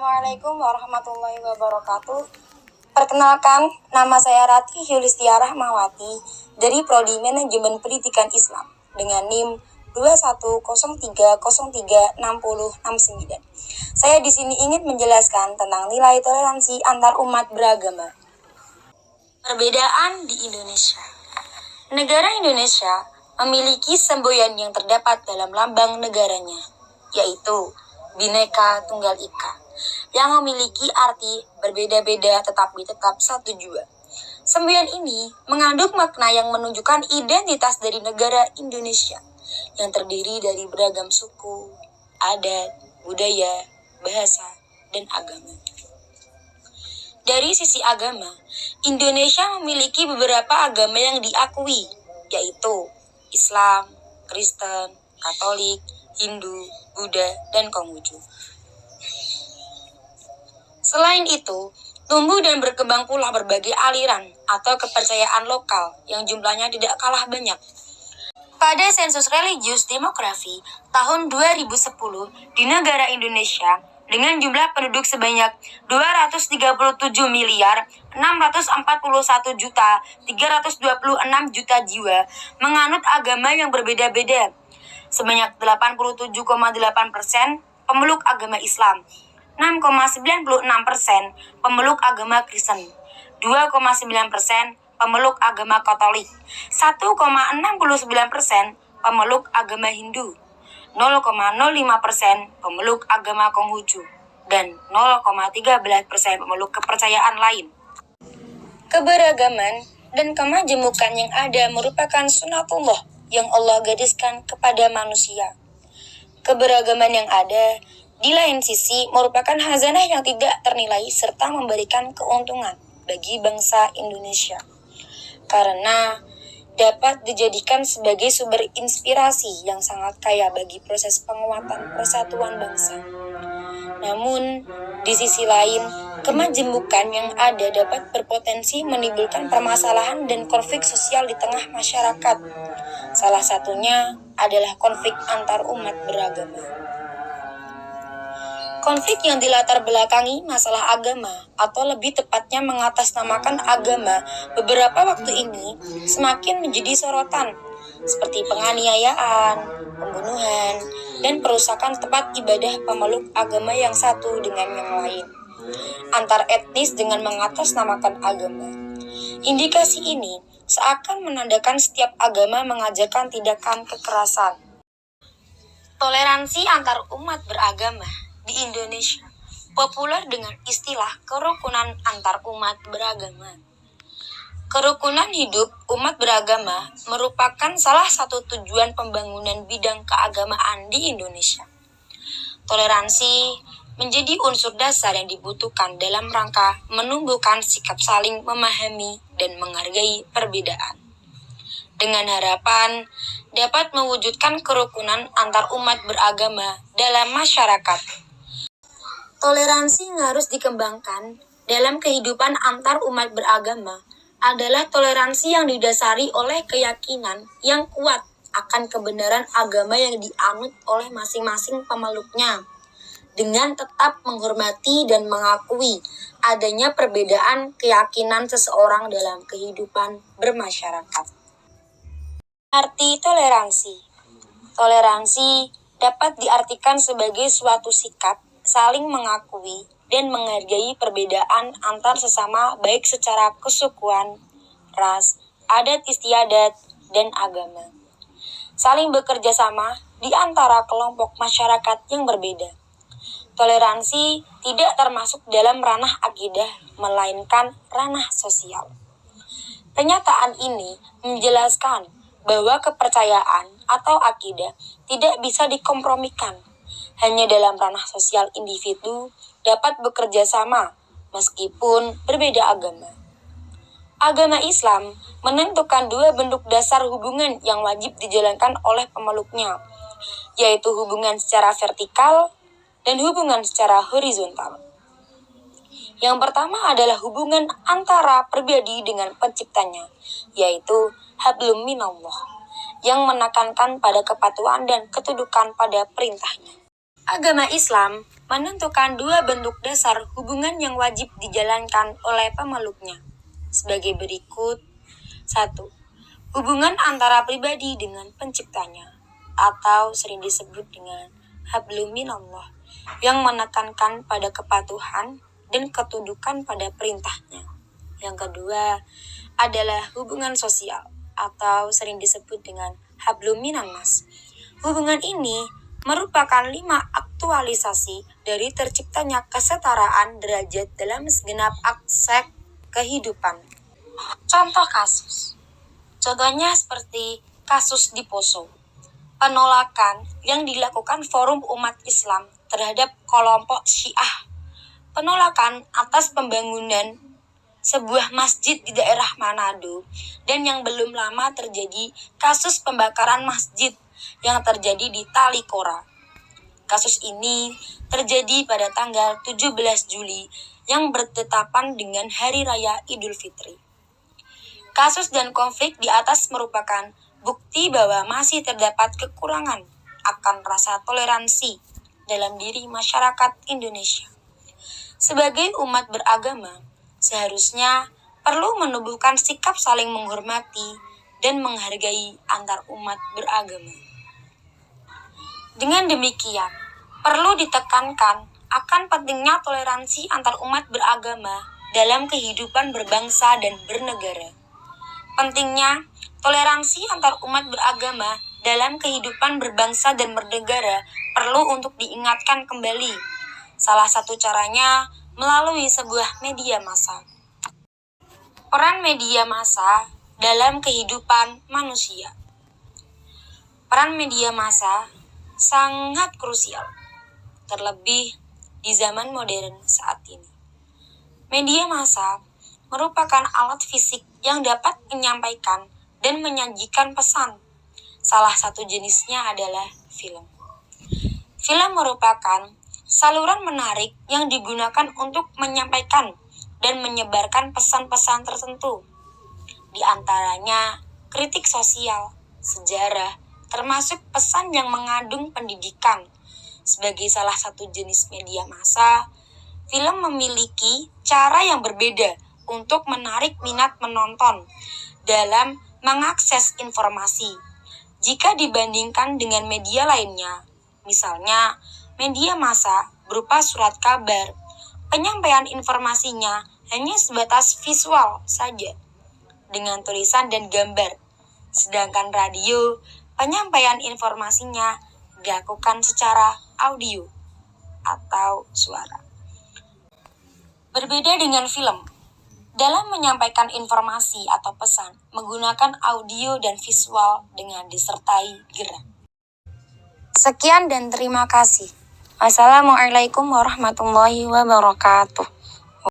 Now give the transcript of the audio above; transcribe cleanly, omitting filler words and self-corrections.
Assalamualaikum warahmatullahi wabarakatuh. Perkenalkan, nama saya Ratih Yulistia Rahmawati dari Prodi Manajemen Pendidikan Islam dengan NIM 2103036069. Saya di sini ingin menjelaskan tentang nilai toleransi antar umat beragama. Perbedaan di Indonesia. Negara Indonesia memiliki semboyan yang terdapat dalam lambang negaranya, yaitu Bhinneka Tunggal Ika, yang memiliki arti berbeda-beda tetapi tetap satu jua. Semboyan ini mengandung makna yang menunjukkan identitas dari negara Indonesia, yang terdiri dari beragam suku, adat, budaya, bahasa, dan agama. Dari sisi agama, Indonesia memiliki beberapa agama yang diakui, yaitu Islam, Kristen, Katolik, Hindu, Buddha, dan Konghucu. Selain itu, tumbuh dan berkembang pula berbagai aliran atau kepercayaan lokal yang jumlahnya tidak kalah banyak. Pada sensus religius demografi tahun 2010 di negara Indonesia dengan jumlah penduduk sebanyak 234.641.326 jiwa menganut agama yang berbeda-beda. Sebanyak 87,8% pemeluk agama Islam, 6,96% pemeluk agama Kristen, 2,9% pemeluk agama Katolik, 1,69% pemeluk agama Hindu, 0,05% pemeluk agama Konghucu, dan 0,13% pemeluk kepercayaan lain. Keberagaman dan kemajemukan yang ada merupakan sunatullah yang Allah gariskan kepada manusia. Keberagaman yang ada di lain sisi merupakan khazanah yang tidak ternilai serta memberikan keuntungan bagi bangsa Indonesia, karena dapat dijadikan sebagai sumber inspirasi yang sangat kaya bagi proses penguatan persatuan bangsa. Namun, di sisi lain, kemajemukan yang ada dapat berpotensi menimbulkan permasalahan dan konflik sosial di tengah masyarakat. Salah satunya adalah konflik antar umat beragama. Konflik yang dilatar belakangi masalah agama, atau lebih tepatnya mengatasnamakan agama, beberapa waktu ini semakin menjadi sorotan, seperti penganiayaan, pembunuhan, dan perusakan tempat ibadah pemeluk agama yang satu dengan yang lain, antar etnis dengan mengatasnamakan agama. Indikasi ini seakan menandakan setiap agama mengajarkan tindakan kekerasan. Toleransi antar umat beragama di Indonesia populer dengan istilah kerukunan antar umat beragama. Kerukunan hidup umat beragama merupakan salah satu tujuan pembangunan bidang keagamaan di Indonesia. Toleransi menjadi unsur dasar yang dibutuhkan dalam rangka menumbuhkan sikap saling memahami dan menghargai perbedaan, dengan harapan dapat mewujudkan kerukunan antar umat beragama dalam masyarakat. Toleransi yang harus dikembangkan dalam kehidupan antar umat beragama adalah toleransi yang didasari oleh keyakinan yang kuat akan kebenaran agama yang dianut oleh masing-masing pemeluknya, dengan tetap menghormati dan mengakui adanya perbedaan keyakinan seseorang dalam kehidupan bermasyarakat. Arti toleransi. Toleransi dapat diartikan sebagai suatu sikap saling mengakui dan menghargai perbedaan antar sesama baik secara kesukuan, ras, adat istiadat, dan agama. Saling bekerja sama di antara kelompok masyarakat yang berbeda. Toleransi tidak termasuk dalam ranah akidah, melainkan ranah sosial. Pernyataan ini menjelaskan bahwa kepercayaan atau akidah tidak bisa dikompromikan. Hanya dalam ranah sosial individu dapat bekerja sama meskipun berbeda agama. Agama Islam menentukan dua bentuk dasar hubungan yang wajib dijalankan oleh pemeluknya, yaitu hubungan secara vertikal dan hubungan secara horizontal. Yang pertama adalah hubungan antara pribadi dengan penciptanya, yaitu hablum minallah, yang menekankan pada kepatuhan dan ketundukan pada perintahnya. Agama Islam menentukan dua bentuk dasar hubungan yang wajib dijalankan oleh pemeluknya sebagai berikut. 1. Hubungan antara pribadi dengan penciptanya atau sering disebut dengan hablum minallah yang menekankan pada kepatuhan dan ketundukan pada perintahnya. Yang kedua adalah hubungan sosial atau sering disebut dengan hablum minannas. Hubungan ini merupakan 5 aktualisasi dari terciptanya kesetaraan derajat dalam segenap aspek kehidupan. Contoh kasus. Contohnya seperti kasus di Poso. Penolakan yang dilakukan Forum Umat Islam terhadap kelompok Syiah. Penolakan atas pembangunan sebuah masjid di daerah Manado, dan yang belum lama terjadi kasus pembakaran masjid yang terjadi di Talikora. Kasus ini terjadi pada tanggal 17 Juli yang bertepatan dengan Hari Raya Idul Fitri. Kasus dan konflik di atas merupakan bukti bahwa masih terdapat kekurangan akan rasa toleransi dalam diri masyarakat Indonesia. Sebagai umat beragama, seharusnya perlu menumbuhkan sikap saling menghormati dan menghargai antar umat beragama. Dengan demikian, perlu ditekankan akan pentingnya toleransi antar umat beragama dalam kehidupan berbangsa dan bernegara. Pentingnya toleransi antar umat beragama dalam kehidupan berbangsa dan bernegara perlu untuk diingatkan kembali. Salah satu caranya melalui sebuah media massa. Peran media massa dalam kehidupan manusia. Peran media massa sangat krusial, terlebih di zaman modern saat ini. Media massa merupakan alat fisik yang dapat menyampaikan dan menyajikan pesan. Salah satu jenisnya adalah film. Film merupakan saluran menarik yang digunakan untuk menyampaikan dan menyebarkan pesan-pesan tertentu. Di antaranya kritik sosial, sejarah, termasuk pesan yang mengandung pendidikan. Sebagai salah satu jenis media massa, film memiliki cara yang berbeda untuk menarik minat penonton dalam mengakses informasi jika dibandingkan dengan media lainnya. Misalnya, media massa berupa surat kabar, penyampaian informasinya hanya sebatas visual saja dengan tulisan dan gambar, sedangkan radio, penyampaian informasinya dilakukan secara audio atau suara. Berbeda dengan film, dalam menyampaikan informasi atau pesan menggunakan audio dan visual dengan disertai gerak. Sekian dan terima kasih. Wassalamualaikum warahmatullahi wabarakatuh.